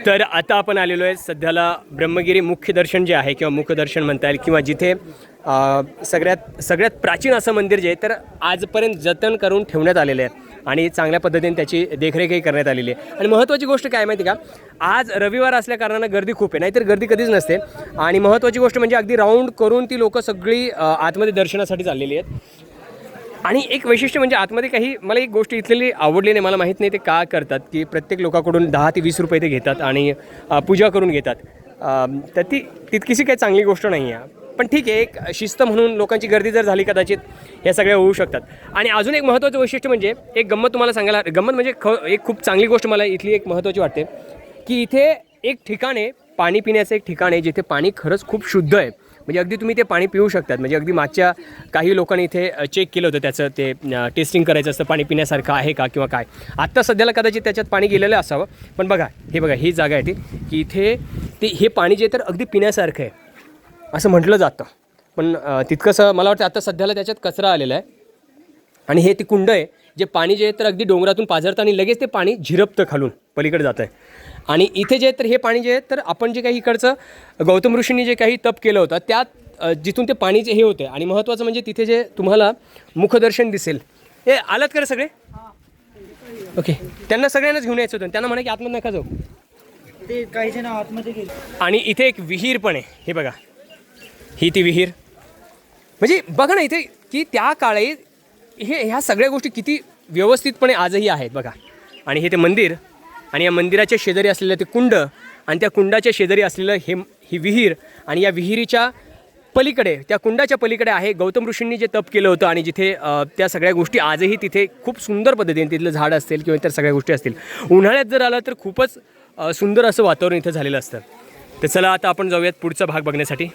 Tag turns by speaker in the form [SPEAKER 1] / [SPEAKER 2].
[SPEAKER 1] तर आता आपण आलेलो आहे सध्याला ब्रह्मगिरी मुख्य दर्शन जे आहे किंवा मुखदर्शन म्हणता येईल किंवा जिथे सगळ्यात प्राचीन असं मंदिर जे आहे तर आजपर्यंत जतन करून ठेवण्यात आलेलं आहे आणि चांगल्या पद्धतीने त्याची देखरेखही करण्यात आलेली आहे. आणि महत्त्वाची गोष्ट काय माहिती का, आज रविवार असल्या कारणानं गर्दी खूप आहे, नाहीतर गर्दी कधीच नसते. आणि महत्त्वाची गोष्ट म्हणजे अगदी राऊंड करून ती लोकं सगळी आतमध्ये दर्शनासाठी चाललेली आहेत. आणि एक वैशिष्ट्य म्हणजे आतमध्ये काही मला एक गोष्ट इथलेली आवडली नाही, मला माहीत नाही ते का करतात की प्रत्येक लोकांकडून 10 ते 20 रुपये ते घेतात आणि पूजा करून घेतात. तर ती तितकीशी काही चांगली गोष्ट नाही आहे, पण ठीक आहे, एक शिस्त म्हणून लोकांची गर्दी जर झाली कदाचित ह्या सगळ्या होऊ शकतात. आणि अजून एक महत्त्वाचं वैशिष्ट्य म्हणजे एक गंमत तुम्हाला सांगायला, गंमत म्हणजे एक खूप चांगली गोष्ट मला इथली एक महत्त्वाची वाटते की इथे एक ठिकाण आहे, पाणी पिण्याचं एक ठिकाण आहे जिथे पाणी खरंच खूप शुद्ध आहे. म्हणजे अगदी तुम्ही ते पाणी पिऊ शकतात. म्हणजे अगदी मागच्या काही लोकांनी इथे चेक केलं होतं त्याचं ते टेस्टिंग करायचं असतं पाणी पिण्यासारखं आहे का किंवा काय. आत्ता सध्याला कदाचित त्याच्यात पाणी गेलेलं असावं, पण बघा ही जागा आहे ती की इथे हे पाणी जे तर अगदी पिण्यासारखं आहे असं म्हटलं जातं. पण तितकंसं मला वाटतं आता सध्याला त्याच्यात कचरा आलेला आहे. आणि हे ती कुंड आहे जे पाणी जे आहे तर अगदी डोंगरातून पाझरतं आणि लगेच ते पाणी झिरपतं खालून पलीकडे जातं आहे. आणि इथे जे तर हे पाणी जे आहे तर आपण जे काही इकडचं गौतम ऋषींनी जे काही तप केलं होतं त्यात जिथून ते पाणी जे हे होते. आणि महत्त्वाचं म्हणजे तिथे जे तुम्हाला मुखदर्शन दिसेल. हे आलात का सगळे? ओके, त्यांना सगळ्यांनाच घेऊन यायचं होतं, त्यांना म्हणा की आतमध्ये नका जाऊ,
[SPEAKER 2] ते काही जण आतमध्ये गेले.
[SPEAKER 1] आणि इथे एक विहीर पण आहे, हे बघा ही ती विहीर. म्हणजे बघा ना इथे की त्या काळी ह्या सगळ्या गोष्टी किती व्यवस्थितपणे आजही आहेत बघा. आणि हे ते मंदिर आणि या मंदिराच्या शेजारी असलेलं ते कुंड आणि त्या कुंडाच्या शेजारी असलेलं ही विहीर. आणि या विहिरीच्या पलीकडे, त्या कुंडाच्या पलीकडे आहे गौतम ऋषींनी जे तप केलं होतं आणि जिथे त्या सगळ्या गोष्टी आजही तिथे खूप सुंदर पद्धतीने तिथलं झाड असतील किंवा इतर सगळ्या गोष्टी असतील. उन्हाळ्यात जर आलं तर खूपच सुंदर असं वातावरण इथं झालेलं असतं. तर चला आता आपण जाऊयात पुढचा भाग बघण्यासाठी.